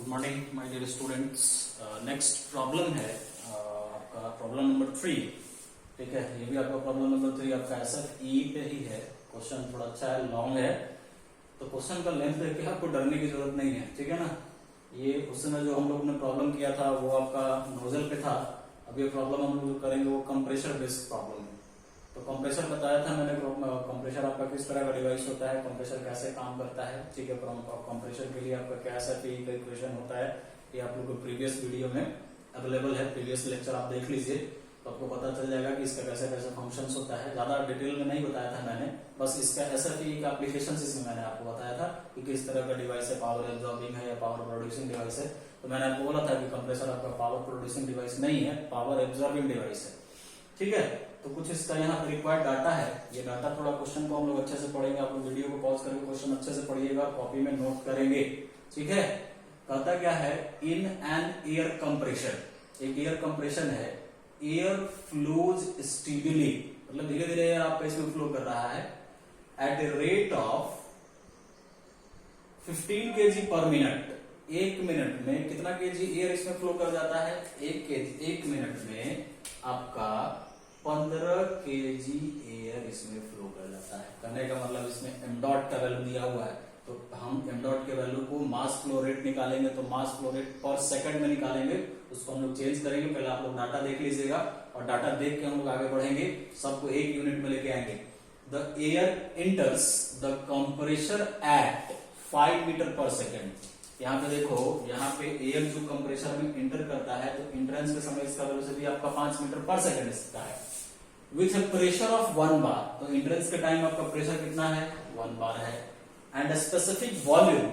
Good morning my dear students. Next problem है आपका problem number 3। ठीक है, ये भी आपका प्रॉब्लम नंबर 3 आपका SFE पे ही है। क्वेश्चन थोड़ा अच्छा है, लॉन्ग है, तो क्वेश्चन का लेंथ देख के आपको डरने की जरूरत नहीं है। ठीक है ना। ये उस समय जो हम लोग ने प्रॉब्लम किया था वो आपका नोजल पे था। अब ये प्रॉब्लम हम लोग जो करेंगे वो कंप्रेशर बेस्ड प्रॉब्लम है। तो कंप्रेसर बताया था मैंने, कंप्रेसर आपका किस तरह का डिवाइस होता है, कंप्रेसर कैसे काम करता है। ठीक है, कंप्रेसर के लिए आपका क्या SFE का इक्वेशन होता है, ये आप लोग को प्रीवियस वीडियो में अवेलेबल है। प्रीवियस लेक्चर आप देख लीजिए तो आपको पता चल जाएगा कि इसका कैसे कैसे फंक्शंस होता है। ज्यादा डिटेल में नहीं बताया था मैंने, बस इसका SFE का एप्लीकेशन इसमें मैंने आपको बताया था कि किस तरह का डिवाइस है, पावर एब्जॉर्बिंग है या पावर प्रोड्यूसिंग डिवाइस है। तो मैंने आपको बोला था कि कंप्रेसर आपका पावर प्रोड्यूसिंग डिवाइस नहीं है, पावर एब्जॉर्बिंग डिवाइस है। ठीक है, तो कुछ इसका यहाँ पे रिक्वायर्ड डाटा है। ये डाटा थोड़ा क्वेश्चन को हम लोग अच्छे से पढ़ेंगे। आप लोग वीडियो को पॉज करके क्वेश्चन अच्छे से पढ़िएगा, कॉपी में नोट करेंगे। ठीक है, कहता क्या है, इन एन एयर कंप्रेशर, एक एयर कंप्रेशन है, एयर फ्लोज स्टीडली, मतलब धीरे धीरे एयर आपका इसमें फ्लो कर रहा है at a rate of 15 kg per minute. एक मिनट में कितना केजी एयर इसमें फ्लो कर जाता है? एक मिनट में आपका 15 kg एयर इसमें फ्लो कर जाता है। करने का मतलब इसमें mdot का वैल्यू दिया हुआ है, तो हम mdot के वैल्यू को मास फ्लो रेट निकालेंगे, तो मास फ्लो रेट पर सेकंड में निकालेंगे, उसको हम लोग चेंज करेंगे। पहले आप लोग डाटा देख लीजिएगा और डाटा देख के हम लोग आगे बढ़ेंगे, सबको एक यूनिट में लेके आएंगे। The air enters the compressor at 5 metre per second. यहाँ पे देखो, यहाँ पे एयर जो कंप्रेसर में इंटर करता है तो इंट्रेंस के समय इसका वेलोसिटी आपका 5 मीटर पर सेकेंड इसका है, विथ प्रेशर ऑफ 1 बार। तो इंट्रेंस के टाइम आपका प्रेशर कितना है? 1 बार है। एंड स्पेसिफिक वॉल्यूम,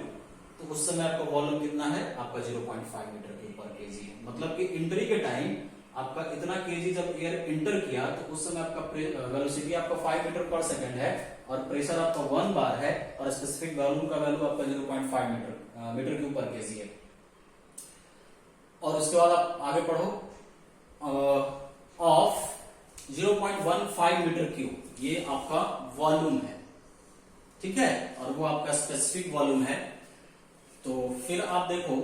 तो उस समय आपका वॉल्यूम कितना है? आपका 0.5 मीटर पर केजी है। मतलब कि एंट्री के टाइम आपका इतना केजी जब एयर इंटर किया तो उस समय आपका वेलोसिटी आपका 5 मीटर पर सेकेंड है और प्रेशर आपका 1 बार है और स्पेसिफिक वॉल्यूम का वैल्यू आपका 0.5 मीटर क्यूब पर केजी है। और उसके बाद आप आगे पढ़ो, ऑफ 0.15 मीटर क्यूब, ये आपका वॉल्यूम है। ठीक है, और वो आपका स्पेसिफिक वॉल्यूम है। तो फिर आप देखो,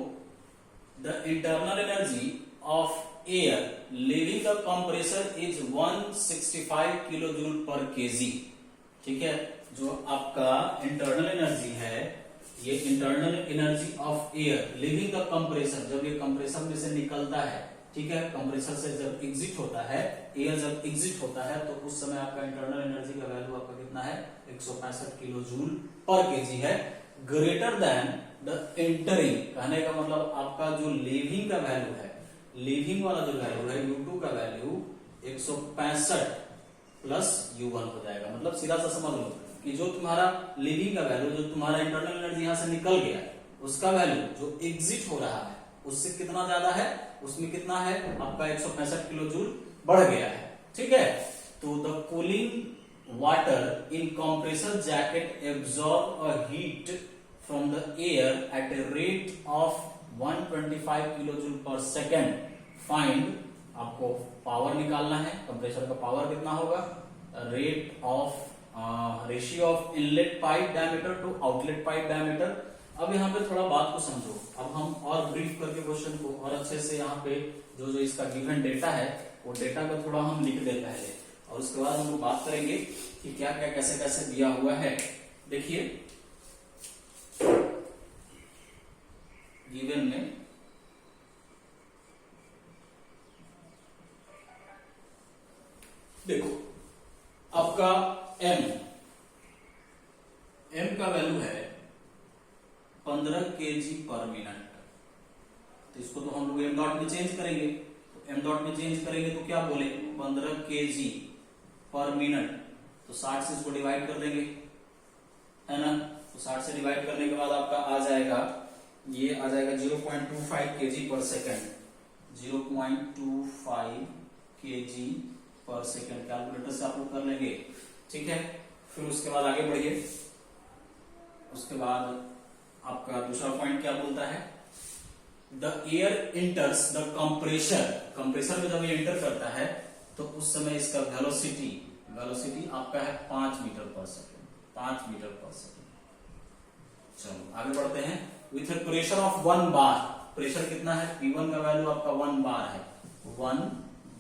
the internal energy of air living the compressor is 165 kilo joule पर केजी। ठीक है, जो आपका इंटरनल एनर्जी है, ये internal energy of air living the compressor, जब ये कंप्रेसर में से निकलता है, ठीक है, कंप्रेसर से जब एग्जिट होता है, एयर जब एग्जिट होता है तो उस समय आपका इंटरनल एनर्जी का वैल्यू आपका कितना है? 165 किलो जूल पर केजी है, ग्रेटर देन द एंटरिंग। कहने का मतलब आपका जो लिविंग का वैल्यू है, लिविंग वाला जो वैल्यू है U2 का वैल्यू 165 प्लस U1 हो जाएगा। मतलब सीधा सा समझ लो कि जो तुम्हारा लिविंग का वैल्यू, जो तुम्हारा इंटरनल एनर्जी यहां से निकल गया है, उसका वैल्यू जो एग्जिट हो रहा है उससे कितना ज्यादा है, उसमें कितना है आपका 165 किलो जूल बढ़ गया है। ठीक है, तो the cooling water in compressor jacket absorb a heat from the air at a rate of 125 kilo joule per second. Find, आपको पावर निकालना है, कंप्रेसर का पावर कितना होगा? Rate of ratio of inlet pipe diameter to outlet pipe diameter. अब यहाँ पे थोड़ा बात को समझो, अब हम और ब्रीफ करके क्वेश्चन को और अच्छे से यहाँ पे जो जो इसका गिवन डेटा है वो डेटा को थोड़ा हम लिख दे पहले, और उसके बाद हम लोग बात करेंगे कि क्या क्या कैसे कैसे दिया हुआ है। देखिए, गिवन में देखो आपका m का वैल्यू है 15 kg पर मिनट। तो इसको तो हम लोग mdot में चेंज करेंगे, तो mdot में चेंज करेंगे तो क्या बोले? 15 kg पर मिनट, तो 60 से इसको डिवाइड कर देंगे, है ना। तो 60 से डिवाइड करने के बाद आपका आ जाएगा, ये आ जाएगा 0.25 kg पर सेकेंड, 0.25 kg पर सेकेंड। कैलकुलेटर से आप लोग कर लेंगे। ठीक है, फिर उसके बाद आगे बढ़िए। उसके बाद आपका दूसरा पॉइंट क्या बोलता है? The air enters the compressor, compressor में जब ये इंटर करता है तो उस समय इसका वेलोसिटी आपका है 5 metre per second, 5 metre per second. चलो आगे बढ़ते हैं। With pressure of 1 bar, pressure कितना है, P1 का वैल्यू आपका 1 बार है, 1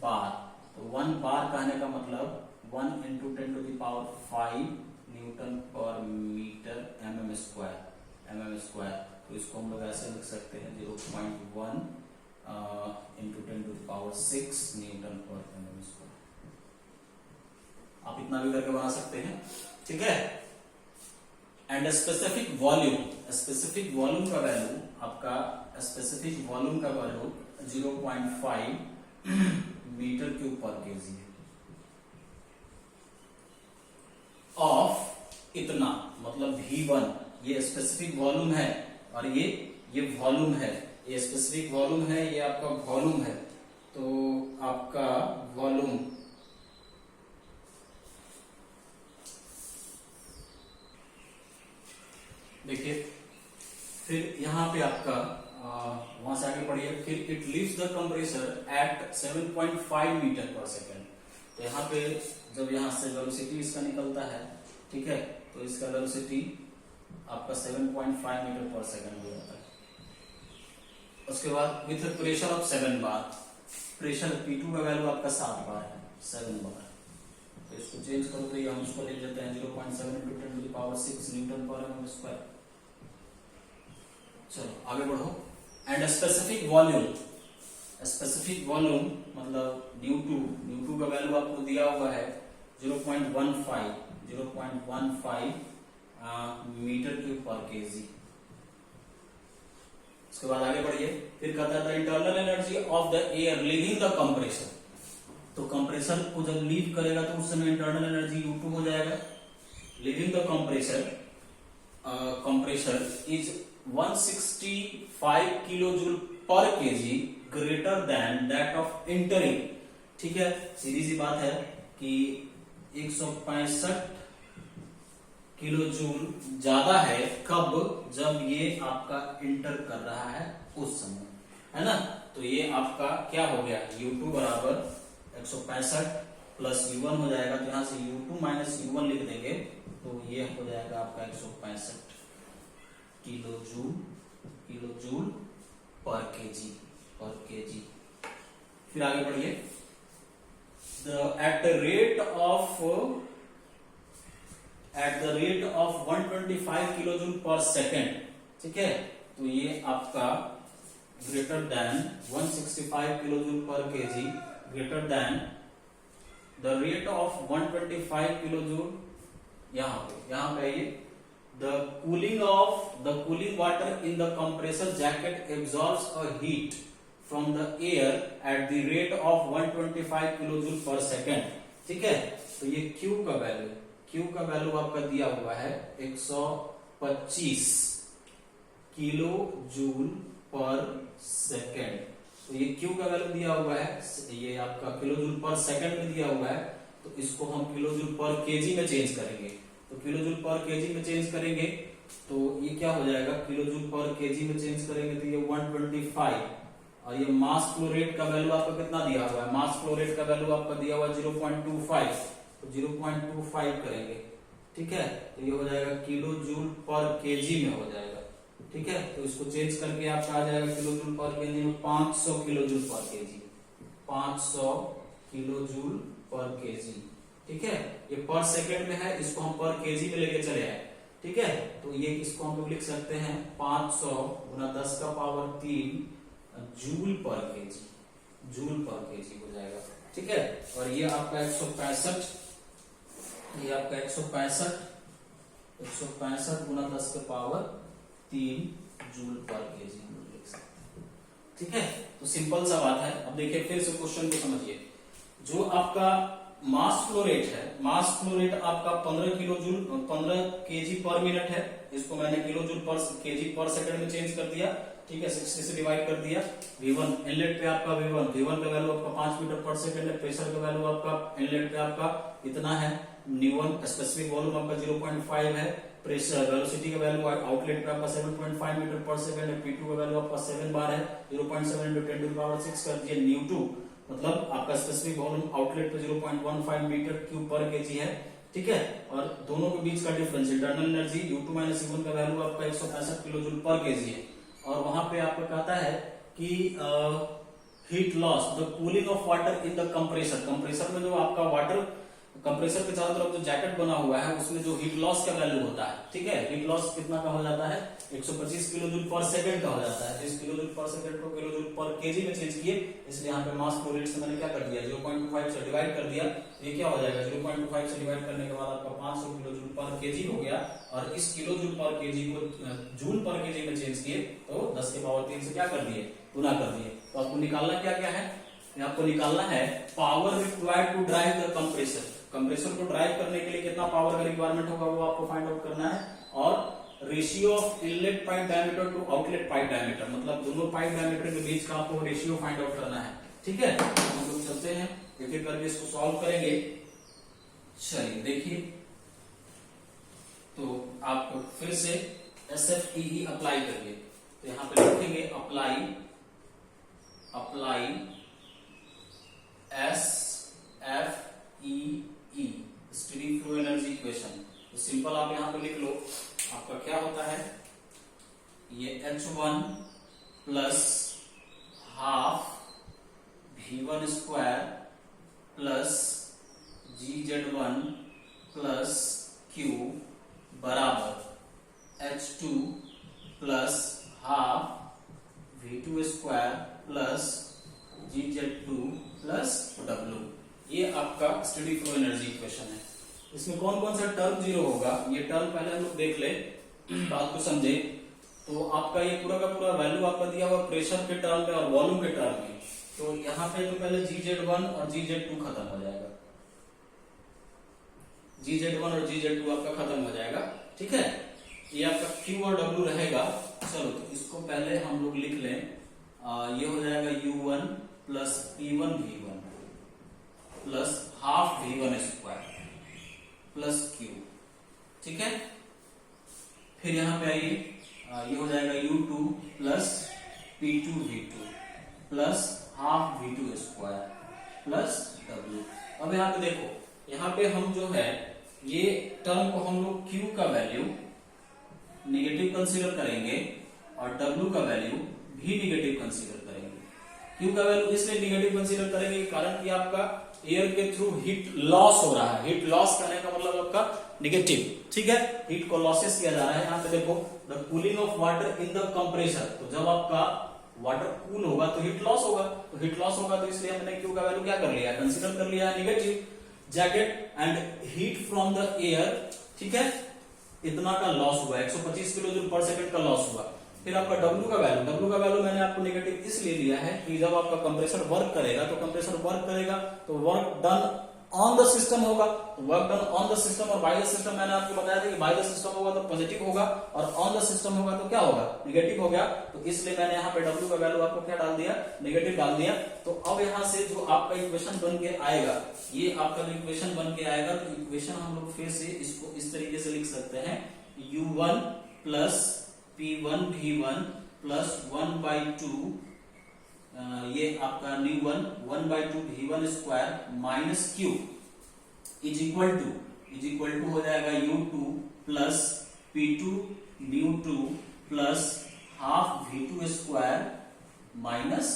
बार। तो 1 बार कहने का मतलब 1 इंटू 10⁵ न्यूटन पर मीटर mm स्क्वायर। तो इसको हम लोग ऐसे लिख सकते हैं 0.1 इंटू 10⁶ न्यूटन पर mm स्क्वायर। आप इतना भी करके बना सकते हैं, ठीक है। एंड स्पेसिफिक वॉल्यूम का वैल्यू आपका 0.5 मीटर क्यूब पर केजी ऑफ इतना, मतलब V1 ये स्पेसिफिक वॉल्यूम है और ये वॉल्यूम है, ये स्पेसिफिक वॉल्यूम है, ये आपका वॉल्यूम है। तो आपका वॉल्यूम देखिए, फिर यहां पे आपका वहां से आगे पढ़िए, फिर it leaves the compressor at 7.5 metre per second. तो यहाँ पे जब यहां से वेलोसिटी इसका निकलता है, ठीक है, तो इसका वेलोसिटी आपका 7.5 मीटर पर सेकेंड हो जाता है। उसके बाद with pressure of 7 bar, pressure P2 का वैल्यू आपका 7 बार है, 7 बार। तो इसको चेंज करो तो ये हम इसको लिख देते हैं 0.7 इंटू 10⁶ न्यूटन पर mm स्क्वायर। चलो आगे बढ़ो। एंड स्पेसिफिक वॉल्यूम मतलब न्यू2 का वैल्यू आपको दिया हुआ है 0.15 मीटर क्यूब पर केजी। उसके बाद आगे बढ़िए, फिर कहता है the internal energy of the air leaving the compressor. तो कंप्रेसर को जब लीव करेगा तो उस समय इंटरनल एनर्जी U2 हो जाएगा। Leaving the compressor is 165 kilo joule पर KG greater than that of entering. ठीक है, सीधी सी बात है कि 165 किलो जूल ज्यादा है, कब? जब ये आपका इंटर कर रहा है उस समय, है ना। तो ये आपका क्या हो गया, U2 बराबर 165 प्लस U1 हो जाएगा। तो यहां से U2 माइनस U1 लिख देंगे तो ये हो जाएगा आपका 165 किलो जूल पर केजी। फिर आगे बढ़िए, at the rate of 125 kilo joule per second. ठीक है, तो ये आपका ग्रेटर देन 165 किलो जूल पर KG greater than the rate of 125 kilo joule. यहां पे ये the cooling water in the compressor jacket absorbs a heat from the air at the rate of 125 kilojoule per second। ठीक है, तो ये Q का value आपका दिया हुआ है 125 किलो जूल पर सेकेंड। तो ये Q का वैल्यू दिया हुआ है, ये आपका किलो जूल पर सेकेंड में दिया हुआ है। तो इसको हम किलो जूल पर केजी में चेंज करेंगे। तो किलो जूल पर केजी में चेंज करेंगे तो ये क्या हो जाएगा, किलो जूल पर केजी में चेंज करेंगे तो ये 125। और ये मास फ्लो रेट का वैल्यू आपका कितना दिया हुआ है, मास फ्लो रेट का वैल्यू आपका दिया हुआ है 0.25। तो 0.25 करेंगे, ठीक है, तो ये हो जाएगा किलो जूल पर केजी में हो जाएगा। ठीक है, तो इसको चेंज करके आपका आ जाएगा किलो जूल पर केजी में 500 किलो जूल पर केजी, 500 किलो जूल पर केजी। ठीक है, ये पर सेकेंड में है, इसको हम पर केजी में लेके चले आए। ठीक है, तो ये इसको हम लोग लिख सकते हैं 500 गुना 10 का पावर 3 जूल पर केजी हो जाएगा। ठीक है, और ये आपका 165, ये आपका 165 गुना 10 का पावर 3 जूल पर केजी हम लोग लिख सकते हैं। ठीक है, तो सिंपल सा बात है। अब देखिए फिर से क्वेश्चन को समझिए। जो आपका मास फ्लो रेट है, मास फ्लो रेट आपका 15 केजी पर मिनट है। इसको मैंने किलो जूल पर केजी पर सेकंड में चेंज कर दिया। ठीक है, 60 से डिवाइड कर दिया। V1 इनलेट पे आपका V1 का वैल्यू आपका 5 मीटर पर सेकंड है। प्रेशर का वैल्यू आपका इनलेट पे आपका इतना है। न्यू1 स्पेसिफिक वॉल्यूम आपका 0.5 है। प्रेशर वेलोसिटी का वैल्यू आउटलेट पे आपका 7.5 मीटर पर सेकंड है। P2 का वैल्यू आपका 7 बार है। 0.7 इंटू 10⁶ कर दिए न्यू2, मतलब आपका स्पेसिफिक वॉल्यूम आउटलेट पे 0.15 मीटर क्यूब पर केजी है। ठीक है, और दोनों के बीच का difference internal energy U2 minus U1 का वैल्यू आपका 165 किलो जूल पर केजी है। और वहां पे आपको कहता है कि heat loss, the cooling of water in the compressor, compressor में जो आपका वाटर कंप्रेसर के चारों तरफ जो जैकेट बना हुआ है उसमें जो हीट लॉस का वैल्यू होता है, ठीक है, हीट लॉस कितना का हो जाता है 125 किलो जूल पर सेकंड का हो जाता है। इस किलो जूल पर सेकंड को किलो जूल पर केजी में चेंज किए, इसलिए यहाँ पे मास फ्लो रेट से मैंने क्या कर दिया 0.25 से डिवाइड कर दिया। ये क्या हो जाएगा 0.25 से डिवाइड करने के बाद आपका 500 किलो जूल पर केजी हो गया, और इस किलो जूल पर केजी को जूल पर केजी में चेंज किए तो 10 के पावर 3 से क्या कर दिए, गुना कर दिए। तो आपको निकालना क्या क्या है, आपको निकालना है power required to drive the compressor, compressor को ड्राइव करने के लिए कितना पावर का रिक्वायरमेंट होगा वो आपको फाइंड आउट करना है, और ratio of inlet pipe diameter to outlet pipe diameter, मतलब दोनों पाइप डायमीटर के बीच का आपको रेशियो फाइंड आउट करना है, ठीक है। हम लोग चलते हैं एक एक करके इसको सॉल्व करेंगे। चलिए देखिए, तो आप फिर से SFE अप्लाई करिए, तो यहां पे लिखेंगे apply SFEE steady flow energy equation. तो सिंपल आप यहां पे लिख लो, आपका क्या होता है ये H1 plus half V1 square plus GZ1 plus Q बराबर H2 plus half V2 square plus GZ2 plus W। ये आपका स्टेडी फ्लो एनर्जी इक्वेशन है। इसमें कौन कौन सा टर्म जीरो होगा, ये टर्म पहले हम लोग देख ले, बात को समझे। तो आपका ये पूरा का पूरा वैल्यू आपका दिया हुआ प्रेशर के टर्म में और वॉल्यूम के टर्म में, तो यहाँ पे तो पहले GZ1 और GZ2 खत्म हो जाएगा, GZ1 और GZ2 आपका खत्म हो जाएगा, ठीक है। ये आपका Q और W रहेगा। चलो तो इसको पहले हम लोग लिख लें, ये हो जाएगा U1 plus P1 V1 plus half V1 square plus Q, ठीक है। फिर यहां पे आइए, ये हो जाएगा U2 plus P2 V2 plus half V2 square plus W। अब यहां पे देखो, यहां पे हम जो है ये टर्म को हम लोग Q का वैल्यू नेगेटिव कंसीडर करेंगे और W का वैल्यू भी नेगेटिव कंसीडर करेंगे। Q का वैल्यू इसलिए नेगेटिव कंसीडर करेंगे कारण कि आपका एयर के थ्रू हीट लॉस हो रहा है, हीट लॉस करने का मतलब आपका नेगेटिव, ठीक है, हीट को लॉसेस किया जा रहा है। यहाँ पे देखो the cooling of water in the compressor, तो जब आपका वाटर कूल होगा तो हीट लॉस होगा, तो हीट लॉस होगा तो इसलिए हमने Q का वैल्यू क्या कर लिया, कंसीडर कर लिया negative. Jacket and heat from the air, ठीक है, इतना का लॉस हुआ, 125 किलो जूल पर सेकंड का लॉस हुआ। फिर आपका W का वैल्यू मैंने आपको नेगेटिव इसलिए लिया है कि जब आपका कंप्रेसर वर्क करेगा तो कंप्रेसर वर्क करेगा तो work done on the system होगा, तो work done on the system और बाय द सिस्टम मैंने आपको बताया था कि बाय द सिस्टम होगा तो पॉजिटिव होगा और ऑन द सिस्टम होगा तो क्या होगा, नेगेटिव हो गया। तो इसलिए मैंने यहाँ पे W का वैल्यू आपको क्या डाल दिया, नेगेटिव डाल दिया। तो अब यहाँ से जो आपका इक्वेशन बन के आएगा, ये आपका जो इक्वेशन बन के आएगा, तो इक्वेशन हम लोग फिर से इसको इस तरीके से लिख सकते हैं, U1 plus P1 V1 plus 1/2 ये आपका nu 1/2 V1 square minus Q is equal to हो जाएगा U2 plus P2 nu 2 plus half V2 square minus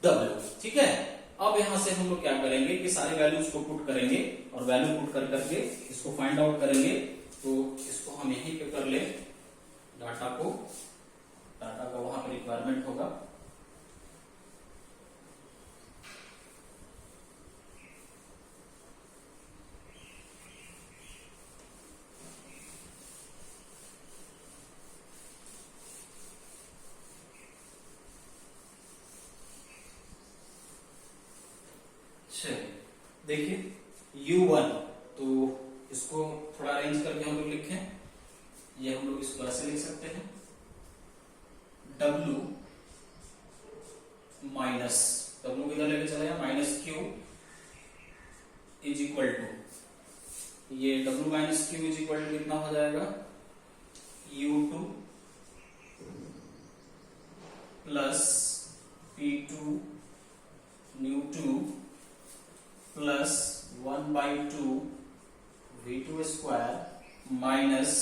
W, ठीक है। अब यहां से हम लोग क्या करेंगे कि सारे वैल्यूज को पुट करेंगे और वैल्यू पुट कर करके इसको फाइंड आउट करेंगे। तो इसको हम यहीं पे कर ले, डाटा का वहां पर रिक्वायरमेंट होगा। देखिए U1, तो इसको थोड़ा अरेंज करके हम लोग लिखें, ये हम लोग इसको ऐसे लिख सकते हैं, W माइनस W किधर लेके चला गया, minus Q is equal to, ये W minus Q is equal to कितना हो जाएगा, U2 plus P2 nu 2 plus 1/2 V2 square minus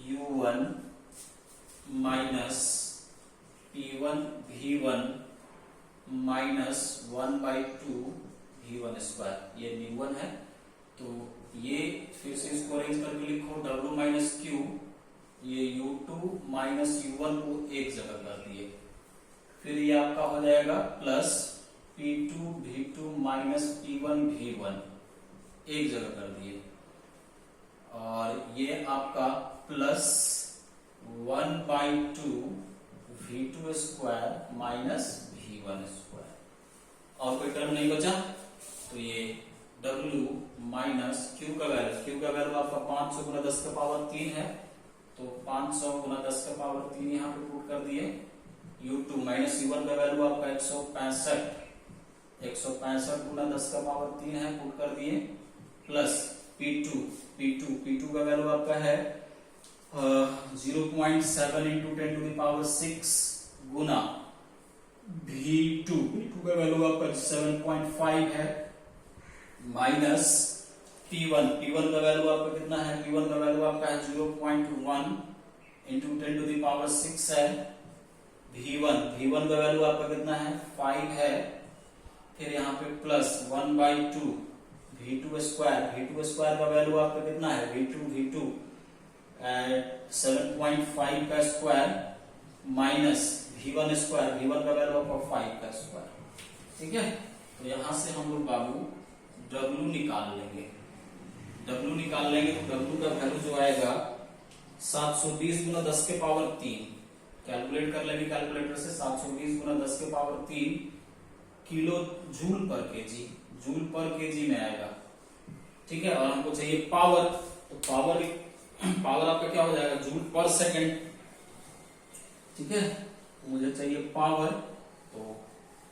U1 one minus 1/2 V1 square, ये न्यू1 है। तो ये फिर से इसको अरेंज करके लिखो, W माइनस क्यू, ये U2 माइनस U1 को एक जगह कर दिए, फिर ये आपका हो जाएगा plus P2 V2 minus P1 V1 एक जगह कर दिए, और ये आपका plus 1/2 V2 square minus V1 square, और कोई टर्म नहीं बचा। तो ये W माइनस Q का वैल्यू आपका 500 गुना 10 का पावर 3 है, तो 500 गुना 10 का पावर 3 यहाँ पे पुट कर दिए। U2 माइनस U1 का वैल्यू आपका 165 गुना 10 का पावर 3 है, पुट कर दिए, प्लस P2 का वैल्यू आपका है 0.7 इंटू 10 टू द पावर 6 गुना V2 का वैल्यू आपका 7.5 है, माइनस P1 का वैल्यू आपका कितना है, P1 का वैल्यू आपका है 0.1 इंटू 10 टू द पावर 6 है, V1 का वैल्यू आपका कितना है 5 है, फिर यहाँ पे प्लस 1/2 V2 स्क्वायर का वैल्यू आपका कितना है V2 7.5 का स्क्वायर माइनस V1 का वैल्यू आपका 5 का स्क्वायर। ठीक है, तो यहां से हम लोग बाबू W निकाल लेंगे। तो W का वैल्यू जो आएगा 720 गुना 10 के पावर 3, कैलकुलेट कर लेंगे कैलकुलेटर से, 720 गुना 10 के पावर 3 किलो जूल पर केजी में आएगा। ठीक है, और हमको चाहिए पावर, तो पावर आपका क्या हो जाएगा जूल पर सेकंड। ठीक है, तो मुझे चाहिए पावर, तो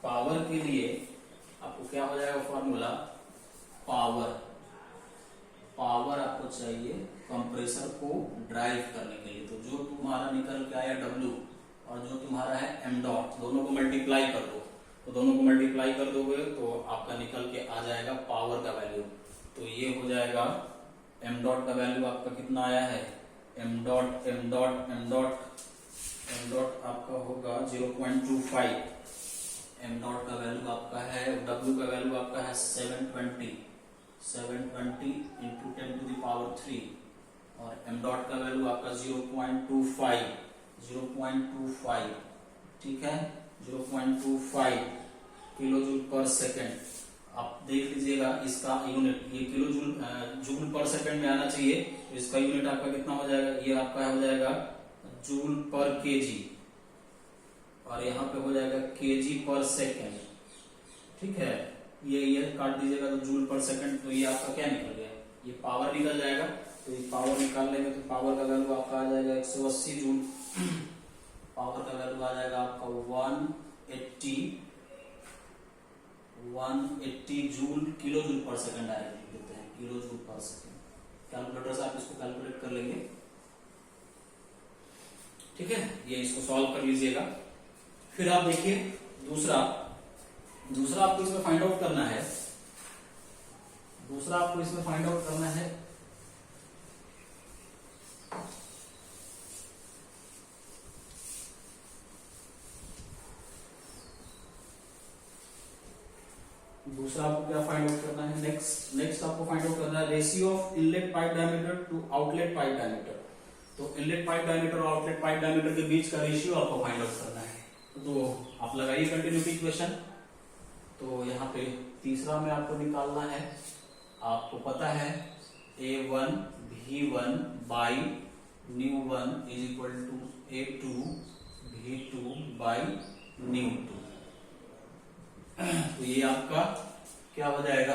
पावर के लिए आपको क्या हो जाएगा फॉर्मूला, पावर आपको चाहिए कंप्रेसर को ड्राइव करने के लिए। तो जो तुम्हारा निकल के आया W और जो तुम्हारा है m डॉट, दोनों को मल्टीप्लाई कर दो, तो दोनों को मल्टीप्लाई कर दोगे तो आपका निकल के आ जाएगा पावर का वैल्यू। तो ये हो जाएगा m डॉट का वैल्यू आपका कितना आया है, m डॉट आपका होगा 0.25, m डॉट का वैल्यू आपका है, W का वैल्यू आपका है 720 इंटू 10 टू द पावर 3, और m डॉट का वैल्यू आपका 0.25। ठीक है, 0.25 किलो जूल पर सेकेंड। आप देख लीजिएगा इसका यूनिट, ये किलो जूल पर सेकेंड में आना चाहिए, तो इसका यूनिट आपका कितना हो जाएगा, ये आपका हो जाएगा जूल पर केजी, और यहाँ पे हो जाएगा केजी पर सेकेंड। ठीक है, ये काट दीजिएगा तो जूल पर सेकेंड, तो ये आपका क्या निकल गया, ये पावर निकल जाएगा। तो ये पावर निकाल लेंगे तो पावर का वैल्यू आपका आ जाएगा 180 जूल, पावर का वैल्यू आ जाएगा आपका 180 जूल किलो जूल पर सेकंड डायरेक्ट लिख देते हैं, किलो जूल पर सेकंड। कैलकुलेटर से आप इसको कैलकुलेट कर लेंगे। ठीक है, ये इसको सॉल्व कर लीजिएगा। फिर आप देखिए दूसरा आपको इसमें फाइंड आउट करना है, दूसरा आपको क्या फाइंड आउट करना है, नेक्स्ट आपको फाइंड आउट करना है ratio of inlet pipe diameter to outlet pipe diameter. तो इनलेट पाइप डायमीटर और आउटलेट पाइप डायमीटर के बीच का रेशियो आपको फाइंड आउट करना है। तो आप लगाइए कंटिन्यूटी इक्वेशन। तो यहाँ पे तीसरा में आपको निकालना है, आपको पता है A1 V1 बाई न्यू1 is equal to A2 V2 by न्यू2। तो ये आपका क्या हो जाएगा,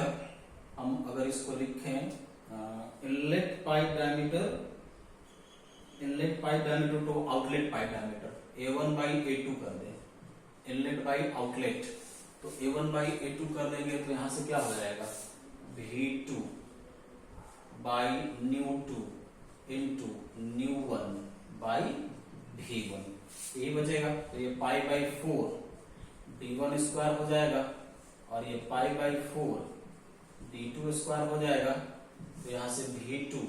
हम अगर इसको लिखें inlet pipe diameter to outlet pipe diameter, A1 by A2 कर दे, इनलेट बाई आउटलेट, तो A1 बाई A2 कर देंगे तो यहां से क्या हो जाएगा V2 बाई न्यू2 इंटू न्यू1 बाई V1, ये बचेगा। तो ये पाई बाई 4 D1 स्क्वायर हो जाएगा, और ये पाई बाई 4 D2 स्क्वायर हो जाएगा। तो यहां से V2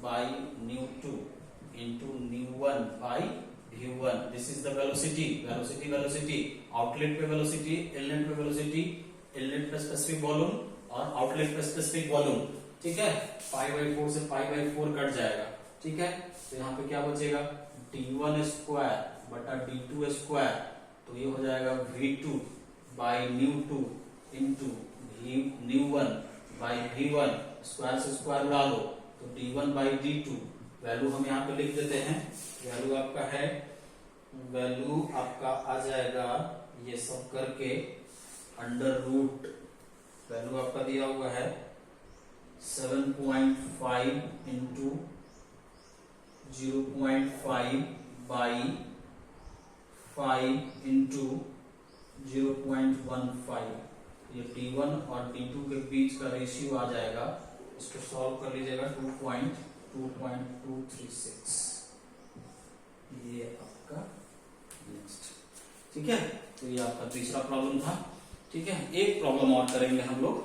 बाई न्यू2 इंटू न्यू1 by v1, this is the velocity, velocity, outlet पे वेलोसिटी, इनलेट पे वेलोसिटी, इनलेट पे स्पेसिफिक वॉल्यूम और आउटलेट पे स्पेसिफिक वॉल्यूम। ठीक है, पाई बाई 4 से पाई बाई 4 कट जाएगा। ठीक है, तो यहाँ पे क्या बचेगा, d1 स्क्वायर बटा d2 स्क्वायर, तो ये हो जाएगा v2 बाई न्यू2 इंटू न्यू1 बाई v1, स्क्वायर से स्क्वायर उड़ा दो तो d1 बाई d2। वैल्यू हम यहाँ पे लिख देते हैं, वैल्यू आपका है, वैल्यू आपका आ जाएगा ये सब करके अंडर रूट, वैल्यू आपका दिया हुआ है 7.5 इंटू 0.5 बाई 5 इंटू 0.15। ये d1 और d2 के बीच का रेशियो आ जाएगा, इसको सॉल्व कर लीजिएगा 2.236। ये आपका नेक्स्ट। ठीक है, तो ये आपका तीसरा प्रॉब्लम था। ठीक है, एक प्रॉब्लम और करेंगे हम लोग।